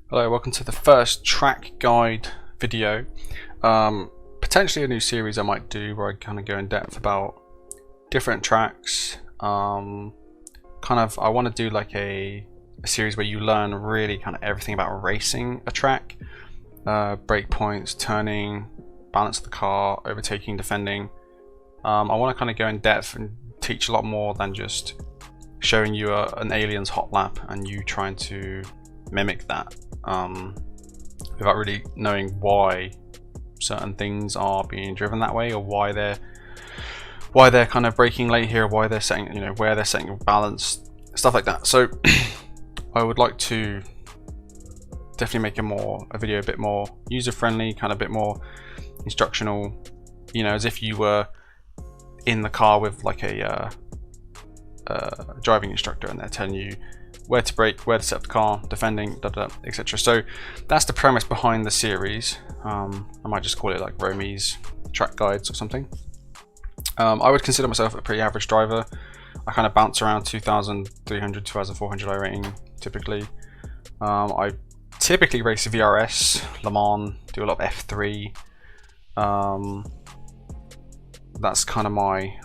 Hello, welcome to the first track guide video. Potentially a new series I might do where I kind of go in depth about different tracks. I want to do like a series where you learn really kind of everything about racing a track. Brake points, turning, balance of the car, overtaking, defending. I want to kind of go in depth and teach a lot more than just showing you an alien's hot lap and you trying to mimic that without really knowing why certain things are being driven that way, or why they're kind of braking late here, why they're setting, where they're setting balance, stuff like that. So I would like to definitely make a video a bit more user-friendly, kind of a bit more instructional, as if you were in the car with like a driving instructor and they're telling you where to brake, where to set up the car, defending, etc. So that's the premise behind the series. I might just call it like Roamys track guides or something. I would consider myself a pretty average driver. I kind of bounce around 2,300, 2,400 iRating typically. I typically race VRS, Le Mans, do a lot of F3. That's kind of my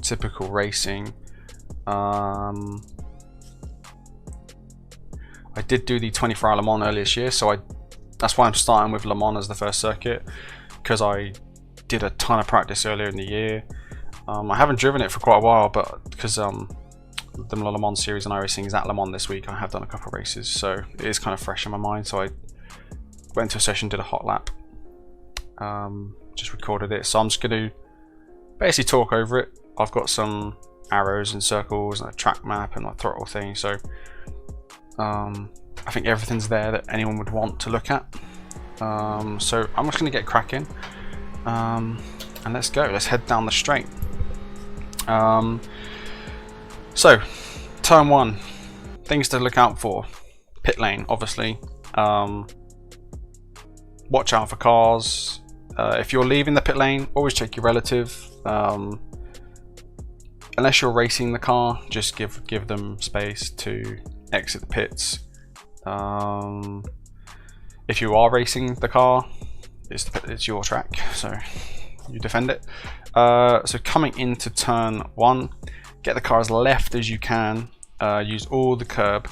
typical racing. I did do the 24-hour Le Mans earlier this year, so that's why I'm starting with Le Mans as the first circuit, because I did a ton of practice earlier in the year. I haven't driven it for quite a while, but because the Le Mans series and iRacing is at Le Mans this week, I have done a couple of races, so it is kind of fresh in my mind. So I went to a session, did a hot lap, just recorded it. So I'm just going to basically talk over it. I've got some arrows and circles and a track map and a throttle thing, so I think everything's there that anyone would want to look at. So I'm just going to get cracking, and let's go. Let's head down the straight. So turn one, things to look out for. Pit lane, obviously. Watch out for cars. If you're leaving the pit lane, always check your relative. Unless you're racing the car, just give them space to exit the pits. If you are racing the car, it's your track, so you defend it. So coming into turn one, get the car as left as you can. Use all the curb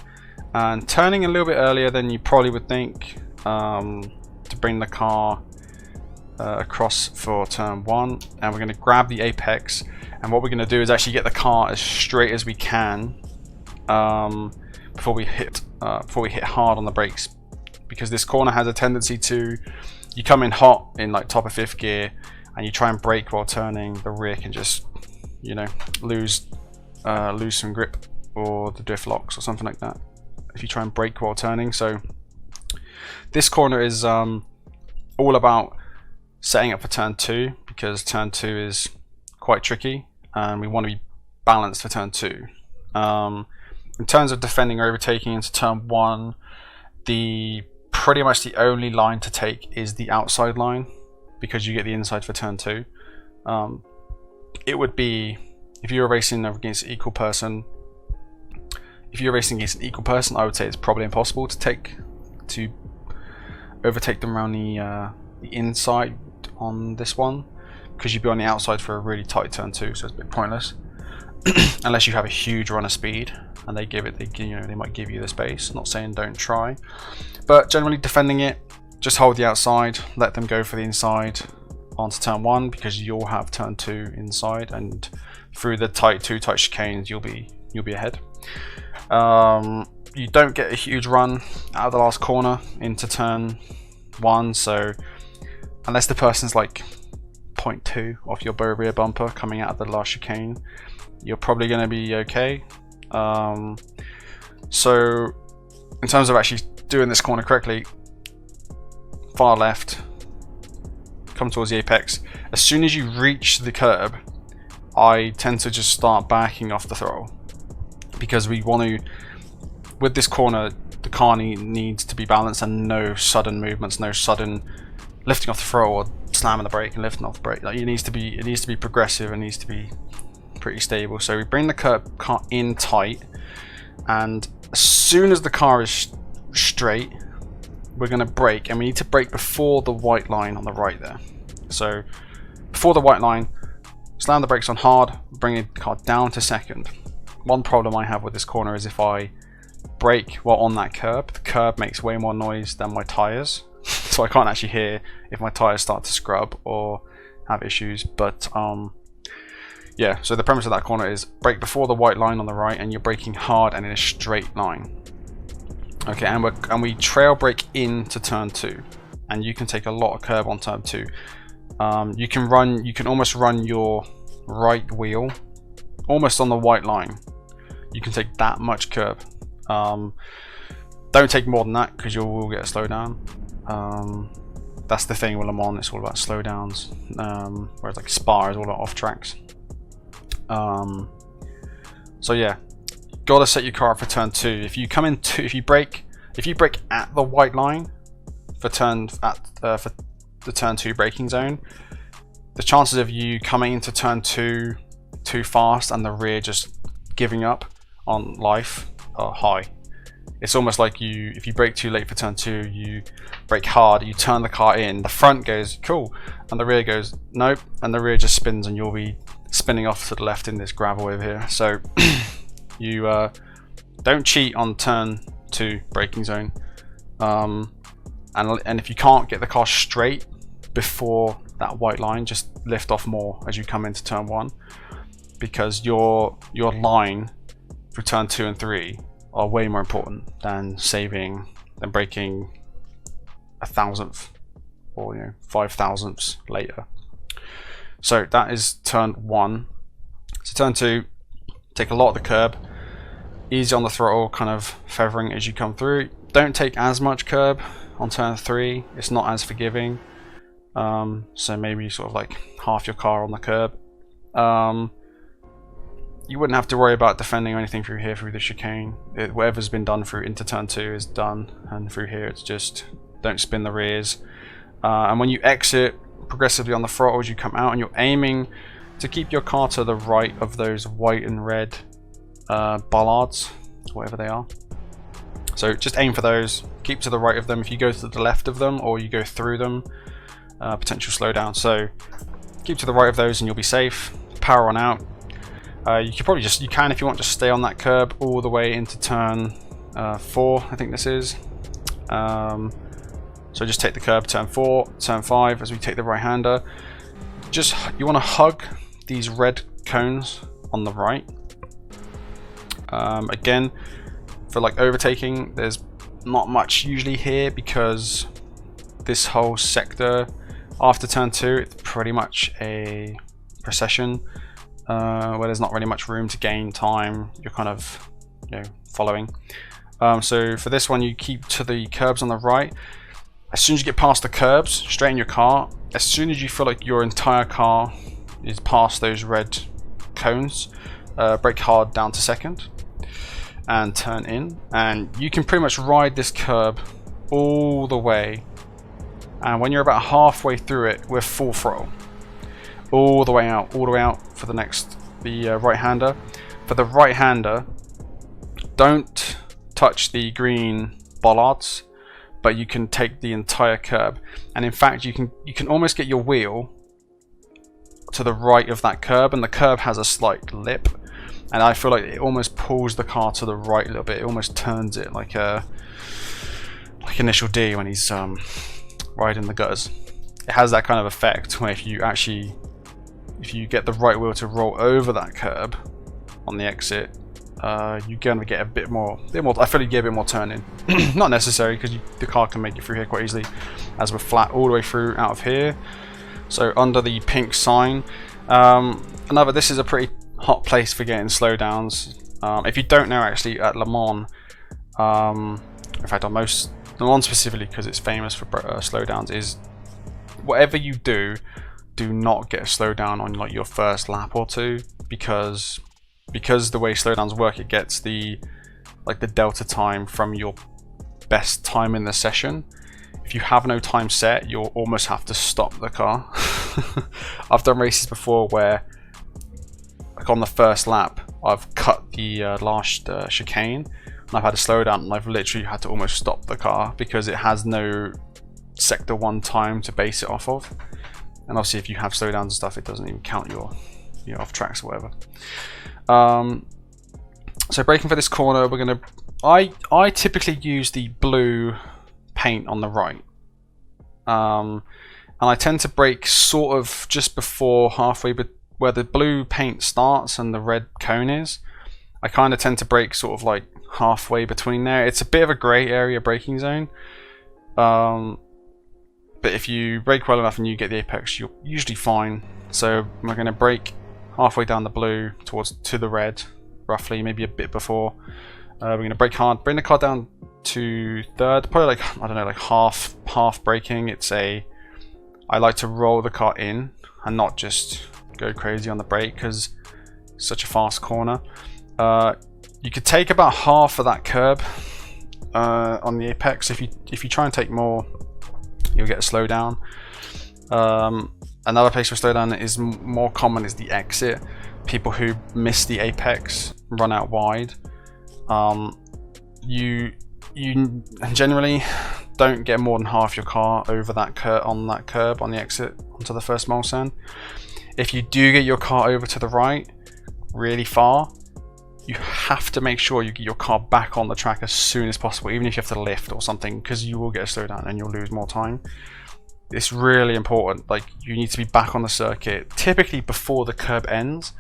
and turning a little bit earlier than you probably would think, to bring the car across for turn one. And we're going to grab the apex, and what we're going to do is actually get the car as straight as we can before we hit hard on the brakes, because this corner has a tendency to, you come in hot in like top of fifth gear and you try and brake while turning, the rear can just lose some grip, or the drift locks or something like that if you try and brake while turning. So this corner is all about setting up for turn two, because turn two is quite tricky and we want to be balanced for turn two. In terms of defending or overtaking into turn one, pretty much the only line to take is the outside line, because you get the inside for turn two. It would be, if you were racing against an equal person, I would say it's probably impossible to overtake them around the inside on this one, because you'd be on the outside for a really tight turn two, so it's a bit pointless. Unless you have a huge run of speed and they might give you the space. Not saying don't try, but generally defending it, just hold the outside, let them go for the inside onto turn one, because you'll have turn two inside, and through the two tight chicanes you'll be ahead. You don't get a huge run out of the last corner into turn one, so unless the person's like 0.2 off your rear bumper coming out of the last chicane, you're probably going to be okay. So in terms of actually doing this corner correctly, far left, come towards the apex. As soon as you reach the curb, I tend to just start backing off the throttle, because we want to, with this corner, the car needs to be balanced and no sudden movements, no sudden lifting off the throttle or slamming the brake and lifting off the brake. Like, it needs to be progressive, and needs to be pretty stable. So we bring the car in tight, and as soon as the car is straight, we're going to brake, and we need to brake before the white line on the right there. So before the white line, slam the brakes on hard, bring the car down to second. One problem I have with this corner is if I brake while on that curb, the curb makes way more noise than my tyres. So I can't actually hear if my tyres start to scrub or have issues. But yeah, so the premise of that corner is brake before the white line on the right, and you're braking hard and in a straight line. Okay, and we trail brake into turn 2, and you can take a lot of curb on turn 2. You can almost run your right wheel almost on the white line. You can take that much curb. Don't take more than that because you will get a slowdown. That's the thing with Le Mans, it's all about slowdowns. Whereas like Spa is all about off tracks. So yeah, gotta set your car up for turn 2. If you come in if you brake at the white line for the turn 2 braking zone, the chances of you coming into turn 2 too fast and the rear just giving up on life are high. It's almost like if you brake too late for turn 2, you brake hard, you turn the car in, the front goes cool, and the rear goes nope, and the rear just spins, and you'll be spinning off to the left in this gravel over here. So you don't cheat on turn 2 braking zone, and if you can't get the car straight before that white line, just lift off more as you come into turn 1, because your line for turn 2 and 3 are way more important than braking 1,000th or 5,000ths later. So that is turn 1. So turn 2, take a lot of the curb, easy on the throttle, kind of feathering as you come through. Don't take as much curb on turn 3, it's not as forgiving. So maybe sort of like half your car on the curb. You wouldn't have to worry about defending or anything through here, through the chicane. Whatever's been done through into turn 2 is done, and through here it's just don't spin the rears. And when you exit progressively on the throttle as you come out, and you're aiming to keep your car to the right of those white and red bollards, whatever they are. So just aim for those, keep to the right of them. If you go to the left of them or you go through them, potential slowdown. So keep to the right of those and you'll be safe. Power on out. You can probably you can if you want, just stay on that curb all the way into turn 4, I think this is. So just take the curb, turn 4, turn 5 as we take the right hander. You want to hug these red cones on the right. Again, for like overtaking, there's not much usually here because this whole sector after turn 2, it's pretty much a procession where there's not really much room to gain time. You're kind of following. So for this one, you keep to the curbs on the right. As soon as you get past the curbs, straighten your car. As soon as you feel like your entire car is past those red cones, brake hard down to second and turn in, and you can pretty much ride this curb all the way, and when you're about halfway through it, we're full throttle all the way out for the right hander. For the right hander, don't touch the green bollards, but you can take the entire curb, and in fact you can almost get your wheel to the right of that curb, and the curb has a slight lip, and I feel like it almost pulls the car to the right a little bit. It almost turns it like Initial D when he's riding the gutters. It has that kind of effect where if you get the right wheel to roll over that curb on the exit, you're going to get a bit more. I feel you get a bit more turning. Not necessary, because the car can make it through here quite easily, as we're flat all the way through out of here. So under the pink sign, this is a pretty hot place for getting slowdowns. If you don't know, actually at Le Mans, in fact on most Le Mans specifically, because it's famous for slowdowns, is whatever you do not get a slowdown on like your first lap or two, because the way slowdowns work, it gets the delta time from your best time in the session. If you have no time set, you'll almost have to stop the car. I've done races before where, like on the first lap, I've cut the last chicane and I've had a slowdown, and I've literally had to almost stop the car because it has no sector 1 time to base it off of. And obviously if you have slowdowns and stuff, it doesn't even count your off tracks or whatever. So braking for this corner, we're gonna I typically use the blue paint on the right, and I tend to brake sort of just before halfway, but where the blue paint starts and the red cone is, I kind of tend to brake sort of like halfway between there. It's a bit of a grey area braking zone, but if you brake well enough and you get the apex, you're usually fine. So we're going to brake halfway down the blue to the red, roughly, maybe a bit before. We're going to brake hard, bring the car down to third, probably like, I don't know, like half braking. I like to roll the car in and not just go crazy on the brake because it's such a fast corner. You could take about half of that curb on the apex. If you try and take more, you'll get a slowdown. Another place for slowdown is more common is the exit. People who miss the apex run out wide. You generally don't get more than half your car over that curb on the exit onto the first Mulsanne. If you do get your car over to the right really far, you have to make sure you get your car back on the track as soon as possible, even if you have to lift or something, because you will get a slowdown and you'll lose more time. It's really important. Like, you need to be back on the circuit typically before the curb ends,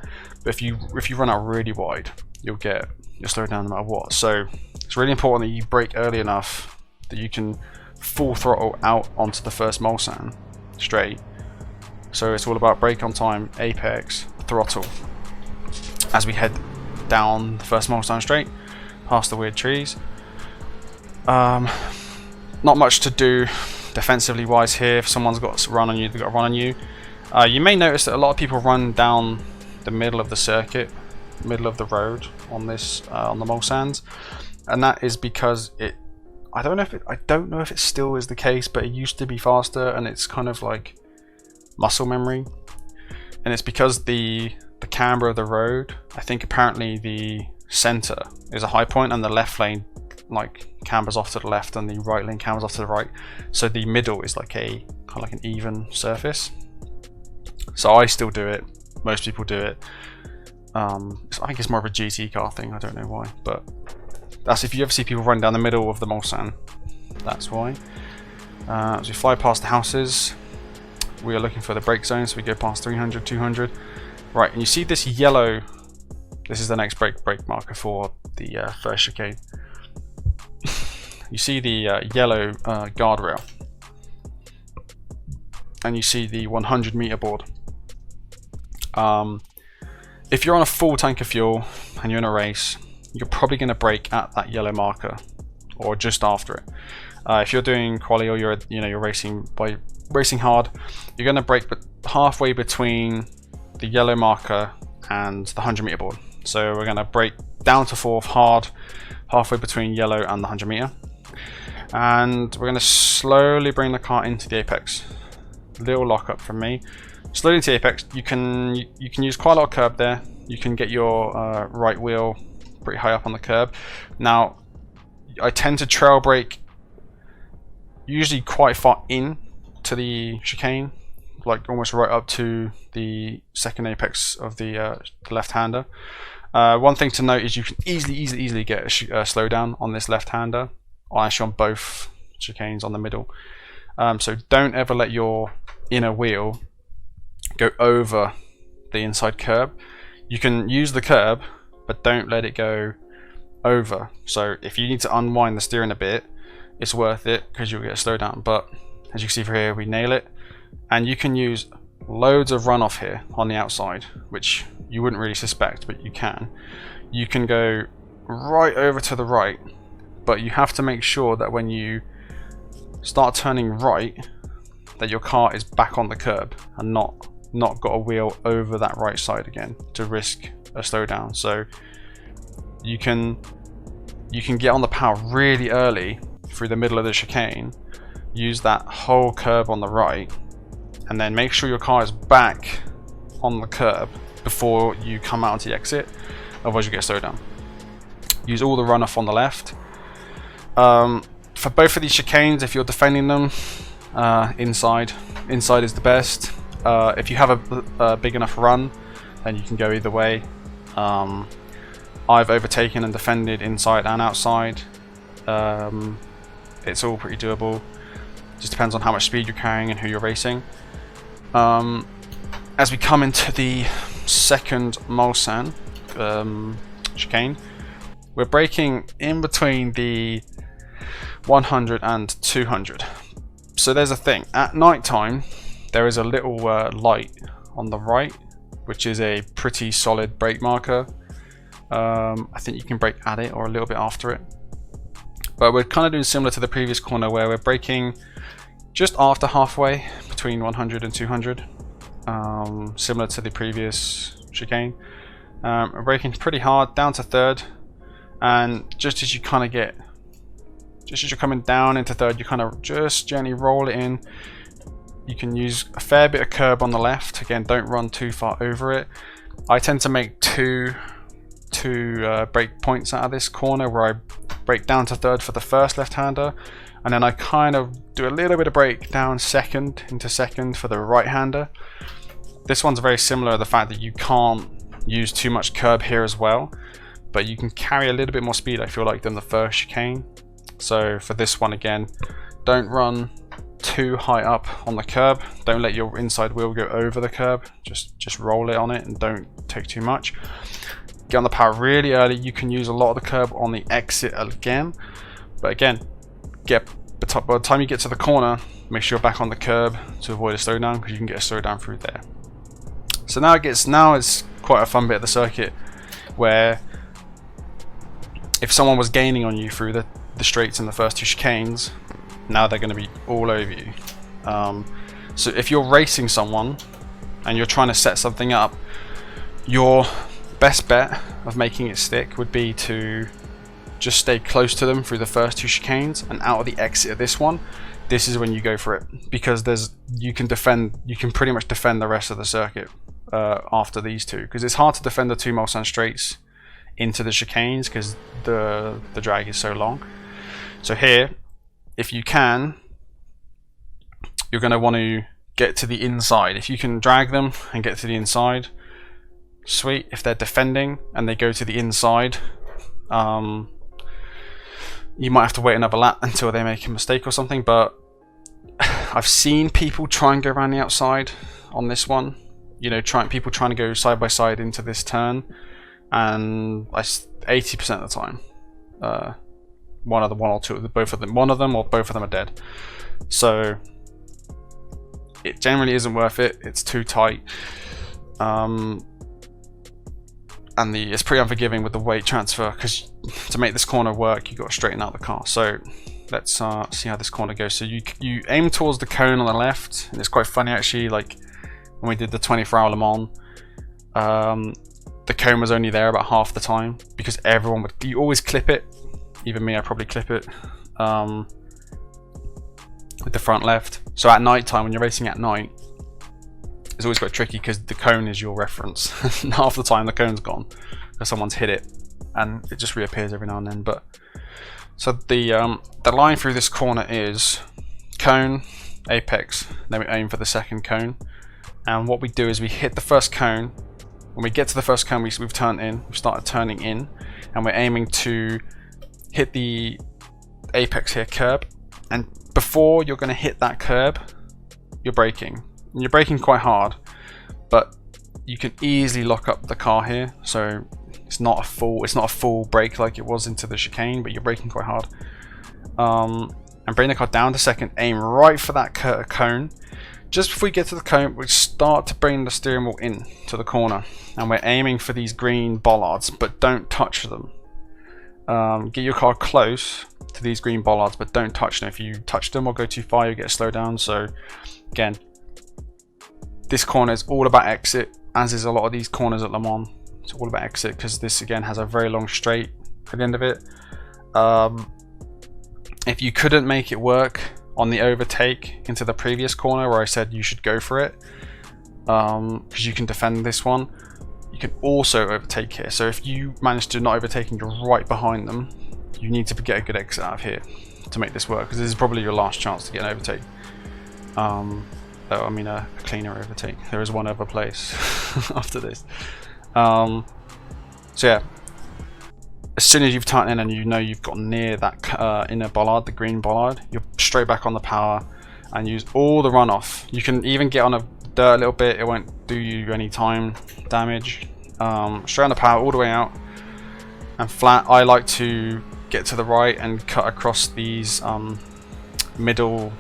but if you run out really wide, you'll get your slowdown no matter what. So it's really important that you brake early enough that you can full throttle out onto the first Mulsanne straight. So it's all about brake on time, apex, throttle as we head down the first Mulsanne straight past the weird trees. Not much to do defensively wise here. If someone's got to run on you, they've got to run on you. You may notice that a lot of people run down the middle of the circuit, middle of the road on this on the Mulsannes, and that is because I don't know if it still is the case, but it used to be faster, and it's kind of like muscle memory. And it's because the camber of the road, I think apparently the center is a high point and the left lane like cambers off to the left and the right lane cambers off to the right, so the middle is like a kind of like an even surface. So I still do it, most people do it. I think it's more of a GT car thing, I don't know why, but that's if you ever see people run down the middle of the Mulsanne, that's why. As we fly past the houses, we are looking for the brake zone, so we go past 300, 200. Right, and you see this yellow, this is the next brake marker for the first chicane. You see the yellow guardrail, and you see the 100 meter board. If you're on a full tank of fuel and you're in a race, you're probably going to brake at that yellow marker or just after it. If you're doing quali or you're racing hard, you're going to brake halfway between the yellow marker and the 100 meter board. So we're going to brake down to fourth hard, halfway between yellow and the 100 meter, and we're going to slowly bring the car into the apex. Little lockup from me. Slowly into the apex. You can use quite a lot of curb there. You can get your right wheel pretty high up on the curb. Now, I tend to trail brake usually quite far in to the chicane, like almost right up to the second apex of the left-hander. One thing to note is you can easily get a slowdown on this left-hander, or actually on both chicanes on the middle. So don't ever let your inner wheel go over the inside curb. You can use the curb, but don't let it go over. So if you need to unwind the steering a bit, it's worth it because you'll get a slowdown. But as you can see from here, we nail it. And you can use loads of runoff here on the outside, which you wouldn't really suspect, but you can. You can go right over to the right, but you have to make sure that when you start turning right, that your car is back on the curb and not got a wheel over that right side again to risk a slowdown. So you can get on the power really early through the middle of the chicane, use that whole curb on the right, and then make sure your car is back on the curb before you come out onto the exit, otherwise you get a slowdown. use all the runoff on the left. For both of these chicanes, if you're defending them, inside is the best. If you have a big enough run, then you can go either way. I've overtaken and defended inside and outside. It's all pretty doable. Just depends on how much speed you're carrying and who you're racing. As we come into the second Mulsanne chicane, we're braking in between the 100 and 200. So there's a thing. At night time, there is a little light on the right, which is a pretty solid brake marker. I think you can brake at it or a little bit after it. But we're kind of doing similar to the previous corner where we're braking just after halfway between 100 and 200. Similar to the previous chicane. We're braking pretty hard down to third, and just as you kind of get, just as you're coming down into third, you kind of just gently roll it in. You can use a fair bit of curb on the left. Again, don't run too far over it. I tend to make two brake points out of this corner where I brake down to third for the first left-hander, and then I kind of do a little bit of brake down second into second for the right-hander. This one's very similar, the fact that you can't use too much curb here as well, but you can carry a little bit more speed, I feel like, than the first chicane. So for this one, again, don't run too high up on the curb. Don't let your inside wheel go over the curb. Just roll it on it and don't take too much. Get on the power really early. You can use a lot of the curb on the exit again, but again, by the time you get to the corner, make sure you're back on the curb to avoid a slowdown, because you can get a slowdown through there. So now it's quite a fun bit of the circuit where if someone was gaining on you through the straights in the first two chicanes, now they're going to be all over you. So if you're racing someone and you're trying to set something up, your best bet of making it stick would be to just stay close to them through the first two chicanes, and out of the exit of this one, this is when you go for it, because you can pretty much defend the rest of the circuit after these two, because it's hard to defend the two Mulsanne straights into the chicanes because the drag is so long. So here, if you can, you're going to want to get to the inside. If you can drag them and get to the inside, sweet. If they're defending and they go to the inside, you might have to wait another lap until they make a mistake or something, but I've seen people try and go around the outside on this one. You know, people trying to go side by side into this turn, and 80% of the time, one of them or both of them are dead. So it generally isn't worth it. It's too tight, and it's pretty unforgiving with the weight transfer, because to make this corner work, you've got to straighten out the car. So let's see how this corner goes. So you aim towards the cone on the left, and it's quite funny actually, like when we did the 24-hour Le Mans, the cone was only there about half the time, because you always clip it. Even me, I probably clip it with the front left. So at night time, when you're racing at night, it's always quite tricky because the cone is your reference. Half the time the cone's gone because someone's hit it, and it just reappears every now and then. But so the line through this corner is cone, apex, then we aim for the second cone, and what we do is we hit the first cone. When we get to the first cone, we've started turning in, and we're aiming to hit the apex here, curb, and before you're going to hit that curb, you're braking. And you're braking quite hard, but you can easily lock up the car here, so it's not a full brake like it was into the chicane, but you're braking quite hard. And bring the car down to second, aim right for that cone. Just before we get to the cone, we start to bring the steering wheel in to the corner, and we're aiming for these green bollards, but don't touch them. Get your car close to these green bollards, but don't touch them. If you touch them or go too far, you get slowed down. So again, this corner is all about exit, as is a lot of these corners at Le Mans. It's all about exit, because this again has a very long straight at the end of it. If you couldn't make it work on the overtake into the previous corner where I said you should go for it, because you can defend this one, you can also overtake here. So if you manage to not overtake and you're right behind them, you need to get a good exit out of here to make this work, because this is probably your last chance to get an overtake. I mean a cleaner overtake. There is one other place after this. So yeah, as soon as you've turned in and you know you've got near that inner bollard, the green bollard, you're straight back on the power and use all the runoff. You can even get on a dirt a little bit, it won't do you any time damage. Straight on the power all the way out and flat. I like to get to the right and cut across these middle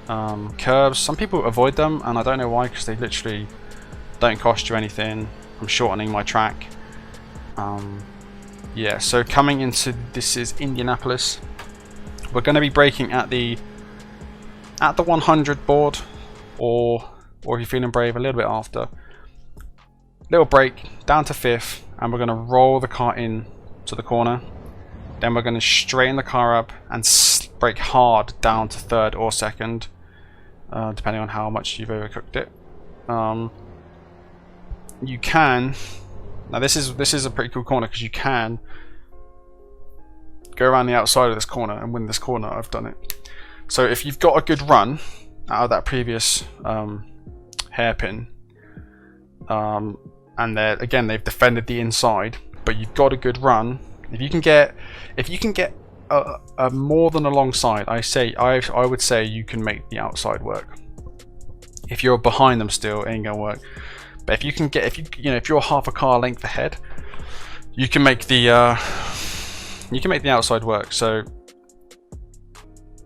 curbs. Some people avoid them and I don't know why, because they literally don't cost you anything. I'm shortening my track. Yeah, so coming into, this is Indianapolis. We're going to be braking at the 100 board, or if you're feeling brave, a little bit after. Little brake down to 5th, and we're going to roll the car in to the corner. Then we're going to straighten the car up and brake hard down to 3rd or 2nd, depending on how much you've overcooked it. You can, now this is a pretty cool corner, because you can go around the outside of this corner and win this corner. I've done it. So if you've got a good run out of that previous hairpin, and they've defended the inside, but you've got a good run. If you can get a more than a long side, I would say you can make the outside work. If you're behind them still, it ain't gonna work. But if you can get, if you're half a car length ahead, you can make the outside work. So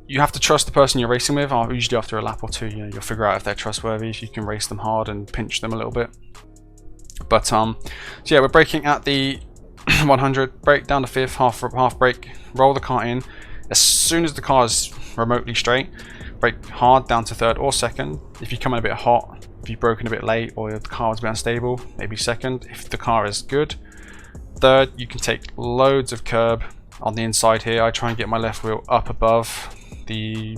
you have to trust the person you're racing with. Usually after a lap or two, you'll figure out if they're trustworthy, if you can race them hard and pinch them a little bit. But so yeah, we're braking at the 100, brake down to 5th, half brake, roll the car in. As soon as the car is remotely straight, brake hard down to 3rd or 2nd. If you come in a bit hot, if you've broken a bit late, or the car was a bit unstable, maybe 2nd. If the car is good, 3rd. You can take loads of curb on the inside here. I try and get my left wheel up above the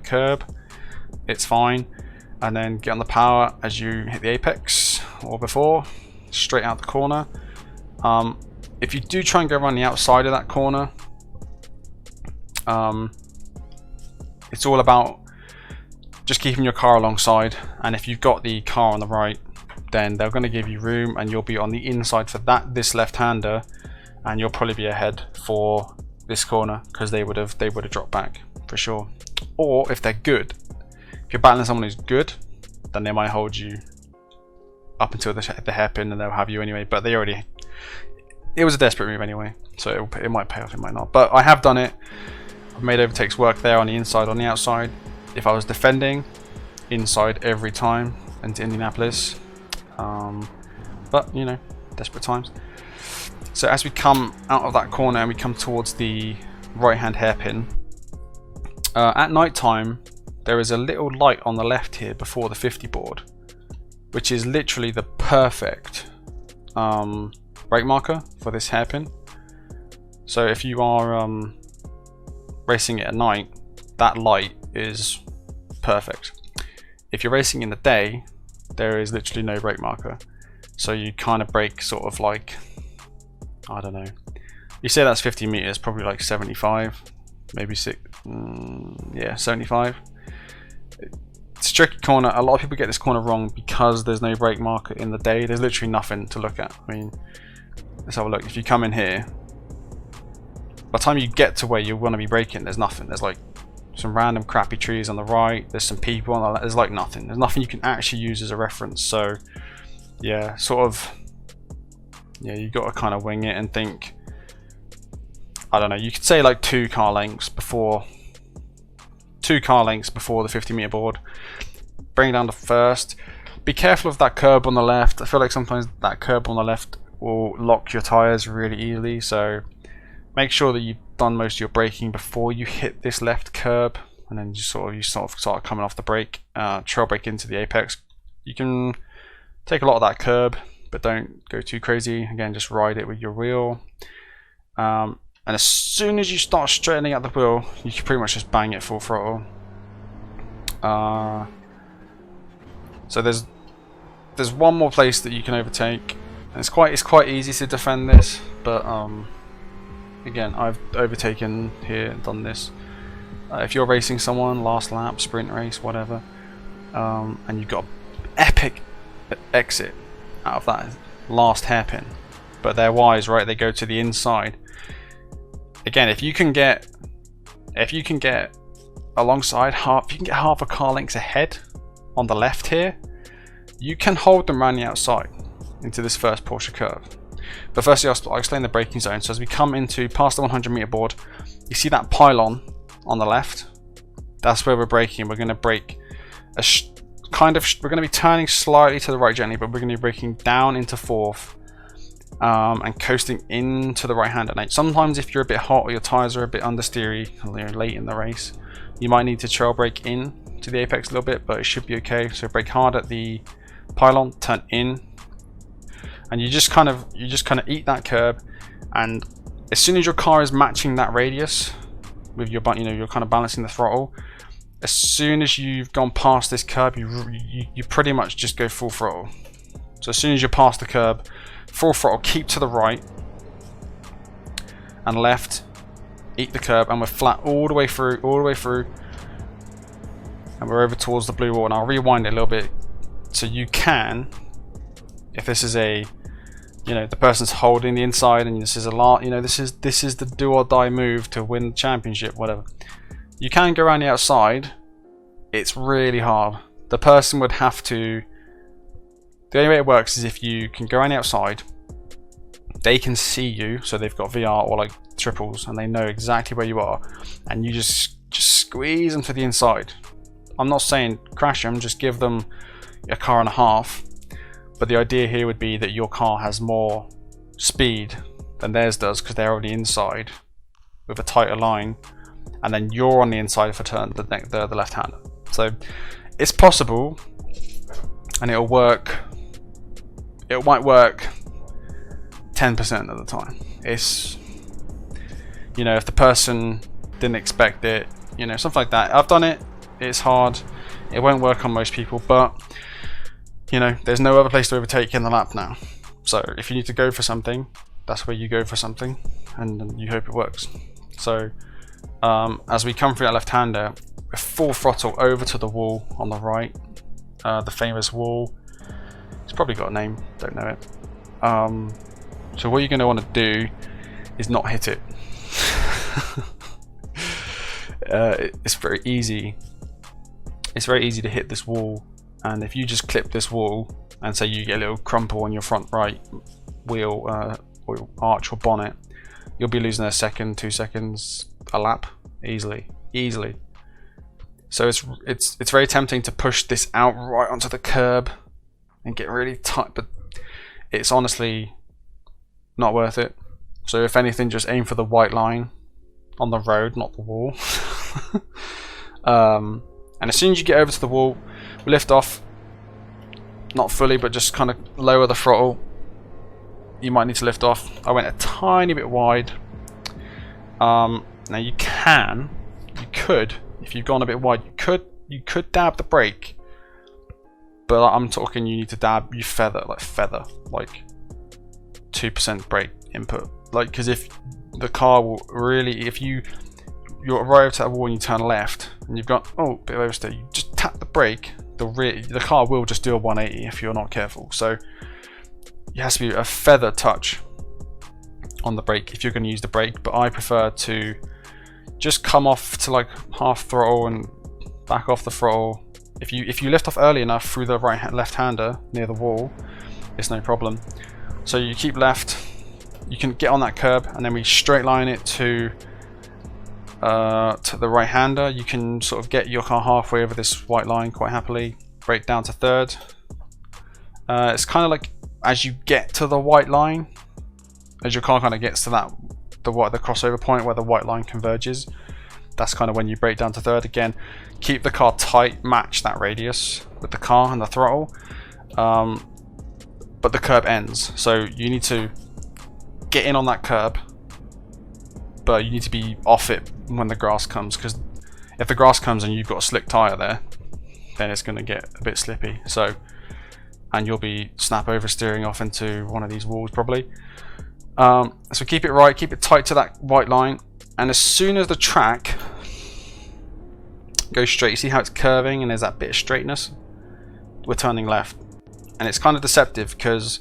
curb, it's fine, and then get on the power as you hit the apex or before, straight out the corner. If you do try and go around the outside of that corner, it's all about just keeping your car alongside, and if you've got the car on the right, then they're going to give you room and you'll be on the inside for this left-hander, and you'll probably be ahead for this corner, because they would have dropped back for sure. Or if they're good, if you're battling someone who's good, then they might hold you up until the hairpin and they'll have you anyway. But it was a desperate move anyway, so it might pay off, it might not. But I have done it. I've made overtakes work there on the inside, on the outside. If I was defending, inside every time into Indianapolis. But desperate times. So as we come out of that corner and we come towards the right hand hairpin, at night time there is a little light on the left here before the 50 board, which is literally the perfect brake marker for this hairpin. So if you are racing it at night, that light is perfect. If you're racing in the day, there is literally no brake marker, so you kind of brake sort of like, I don't know, you say that's 50 meters, probably like 75, maybe 75. It's a tricky corner. A lot of people get this corner wrong because there's no brake marker in the day. There's literally nothing to look at. I mean, let's have a look. If you come in here, by the time you get to where you want to be braking, there's nothing. There's like some random crappy trees on the right, there's some people on the left, there's like nothing. There's nothing you can actually use as a reference. So yeah, you got to kind of wing it and think, I don't know, you could say like 2 car lengths before the 50 meter board. Bring it down to 1st. Be careful of that curb on the left. I feel like sometimes that curb on the left will lock your tires really easily, so make sure that you've done most of your braking before you hit this left curb, and then you sort of start coming off the brake, trail brake into the apex. You can take a lot of that curb, but don't go too crazy. Again, just ride it with your wheel. And as soon as you start straightening out the wheel, you can pretty much just bang it full throttle. So there's one more place that you can overtake. And it's quite easy to defend this, but again, I've overtaken here and done this. If you're racing someone, last lap, sprint race, whatever, and you've got an epic exit out of that last hairpin, but they're wise, right? They go to the inside. Again, if you can get alongside half, if you can get half a car length ahead on the left here, you can hold them around the outside into this first Porsche curve. But firstly, I'll explain the braking zone. So as we come into past the 100-meter board, you see that pylon on the left. That's where we're braking. We're going to brake we're going to be turning slightly to the right gently, but we're going to be braking down into fourth and coasting into the right-hander. Now, sometimes if you're a bit hot or your tires are a bit understeery late in the race, you might need to trail brake in to the apex a little bit, but it should be okay. So brake hard at the pylon, turn in, and you just kind of eat that curb. And as soon as your car is matching that radius with your, you're kind of balancing the throttle. As soon as you've gone past this curb, you pretty much just go full throttle. So as soon as you're past the curb, full throttle, keep to the right and left, eat the curb, and we're flat all the way through, and we're over towards the blue wall. And I'll rewind it a little bit so you can, if this is a, the person's holding the inside and this is a lot, this is the do or die move to win the championship, whatever. You can go around the outside. It's really hard. The person would have to, the only way it works is if you can go around the outside, they can see you, so they've got VR or like triples and they know exactly where you are, and you just squeeze them to the inside. I'm not saying crash them, just give them a car and a half, but the idea here would be that your car has more speed than theirs does because they're already inside with a tighter line, and then you're on the inside for turn the left-hander. So it's possible, and it'll work. It might work 10% of the time. It's, if the person didn't expect it, something like that. I've done it. It's hard. It won't work on most people, but there's no other place to overtake in the lap now. So if you need to go for something, that's where you go for something, and you hope it works. So as we come through that left-hander, we're full throttle over to the wall on the right, the famous wall. It's probably got a name, don't know it. So what you're going to want to do is not hit it. It's very easy. It's very easy to hit this wall, and if you just clip this wall and say you get a little crumple on your front right wheel or arch or bonnet, you'll be losing a second, 2 seconds a lap easily. So it's very tempting to push this out right onto the curb and get really tight, but it's honestly not worth it. So if anything, just aim for the white line on the road, not the wall. And as soon as you get over to the wall, we lift off, not fully, but just kind of lower the throttle. You might need to lift off. I went a tiny bit wide. Now you could, if you've gone a bit wide, you could dab the brake, but I'm talking you need to dab, you feather like 2% brake input, because if the car will really, if you're right to that wall and you turn left and you've got a bit of oversteer, you just tap the brake, the car will just do a 180 if you're not careful. So it has to be a feather touch on the brake if you're going to use the brake, but I prefer to just come off to like half throttle and back off the throttle. If you lift off early enough through the left-hander near the wall, it's no problem. So you keep left, you can get on that curb, and then we straight line it to the right-hander. You can sort of get your car halfway over this white line quite happily, brake down to third. It's kind of like as you get to the white line, as your car kind of gets to the crossover point where the white line converges, that's kind of when you brake down to third. Again, keep the car tight, match that radius with the car and the throttle, but the curb ends, so you need to get in on that curb, but you need to be off it when the grass comes, because if the grass comes and you've got a slick tire there, then it's going to get a bit slippy. So and you'll be snap oversteering off into one of these walls probably. So keep it right, keep it tight to that white line, and as soon as the track goes straight, you see how it's curving and there's that bit of straightness? We're turning left, and it's kind of deceptive because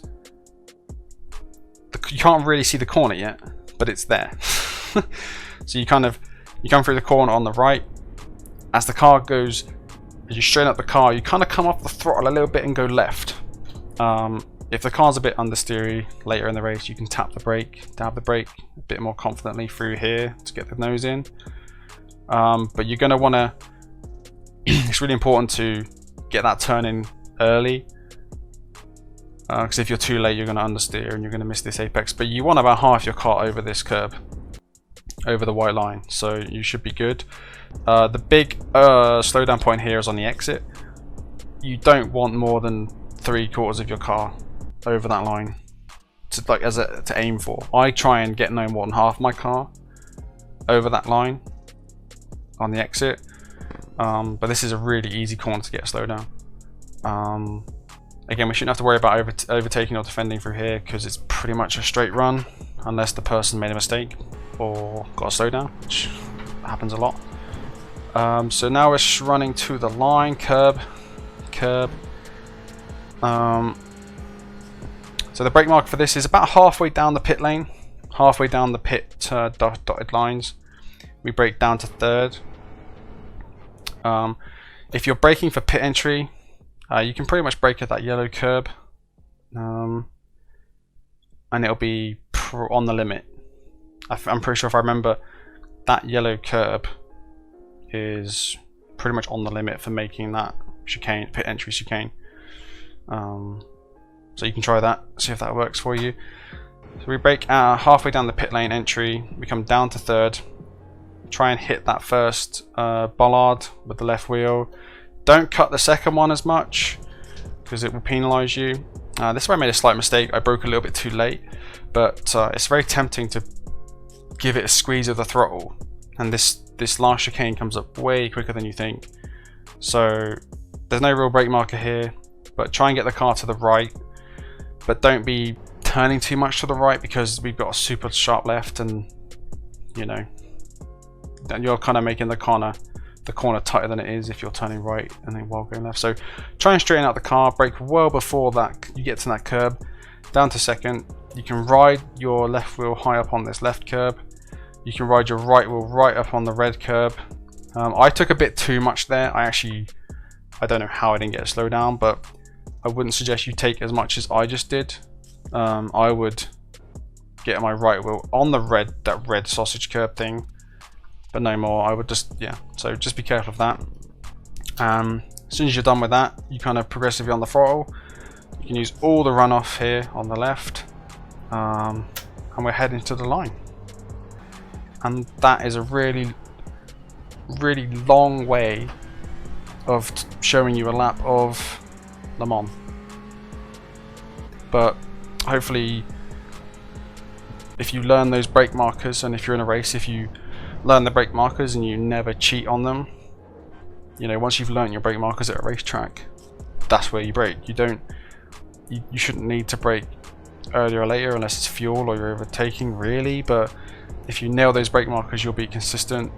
you can't really see the corner yet, but it's there. So you come through the corner on the right. As the car goes, as you straighten up the car, you kind of come off the throttle a little bit and go left. If the car's a bit understeery later in the race, you can tap the brake, dab the brake a bit more confidently through here to get the nose in. But you're going to want to, it's really important to get that turn in early, because if you're too late, you're going to understeer and you're going to miss this apex. But you want about half your car over this curb, over the white line, so you should be good. The big slowdown point here is on the exit. You don't want more than 3/4 of your car over that line to aim for. I try and get no more than half my car over that line on the exit, but this is a really easy corner to get a slowdown. Again, we shouldn't have to worry about overtaking or defending through here because it's pretty much a straight run unless the person made a mistake or got a slowdown, which happens a lot. So now we're running to the line, curb. So the brake mark for this is about halfway down the pit lane, halfway down the pit dotted lines. We brake down to third. If you're braking for pit entry, you can pretty much brake at that yellow curb, and it'll be on the limit. I'm pretty sure, if I remember, that yellow curb is pretty much on the limit for making that chicane, pit entry chicane. So you can try that, see if that works for you. So we brake halfway down the pit lane entry, we come down to third, try and hit that first bollard with the left wheel. Don't cut the second one as much because it will penalise you. This is where I made a slight mistake. I broke a little bit too late, but it's very tempting to give it a squeeze of the throttle, and this last chicane comes up way quicker than you think. So there's no real brake marker here, but try and get the car to the right, but don't be turning too much to the right because we've got a super sharp left, and you know, then you're kind of making the corner tighter than it is if you're turning right and then while going left. So try and straighten out the car, brake well before that you get to that curb, down to second. You can ride your left wheel high up on this left curb, you can ride your right wheel right up on the red curb. I took a bit too much there. I don't know how I didn't get a slowdown, but I wouldn't suggest you take as much as I just did. I would get my right wheel on the that red sausage curb thing, but no more. I would just, yeah, so just be careful of that. As soon as you're done with that, you kind of progressively on the throttle. You can use all the runoff here on the left, and we're heading to the line. And that is a really, really long way of showing you a lap of Le Mans. But hopefully, if you learn those brake markers, and if you're in a race, if you learn the brake markers and you never cheat on them, you know, once you've learned your brake markers at a racetrack, that's where you brake. You shouldn't need to brake earlier or later unless it's fuel or you're overtaking, really. But if you nail those brake markers, you'll be consistent.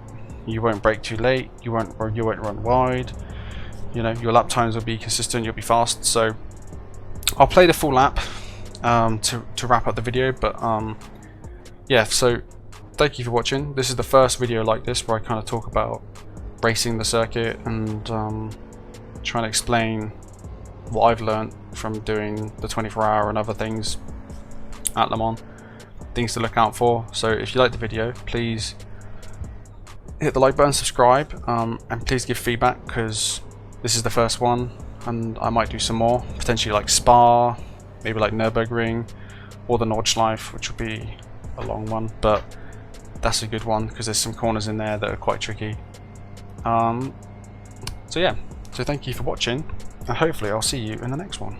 You won't brake too late. You won't run wide. You know, your lap times will be consistent. You'll be fast. So I'll play the full lap to wrap up the video. But yeah. So thank you for watching. This is the first video like this where I kind of talk about racing the circuit and trying to explain what I've learned from doing the 24-hour and other things at Le Mans, things to look out for. So if you like the video, please hit the like button, subscribe, and please give feedback, because this is the first one and I might do some more, potentially like Spa, maybe like Nürburgring or the Nordschleife, which will be a long one, but that's a good one because there's some corners in there that are quite tricky. So yeah, so thank you for watching, and hopefully I'll see you in the next one.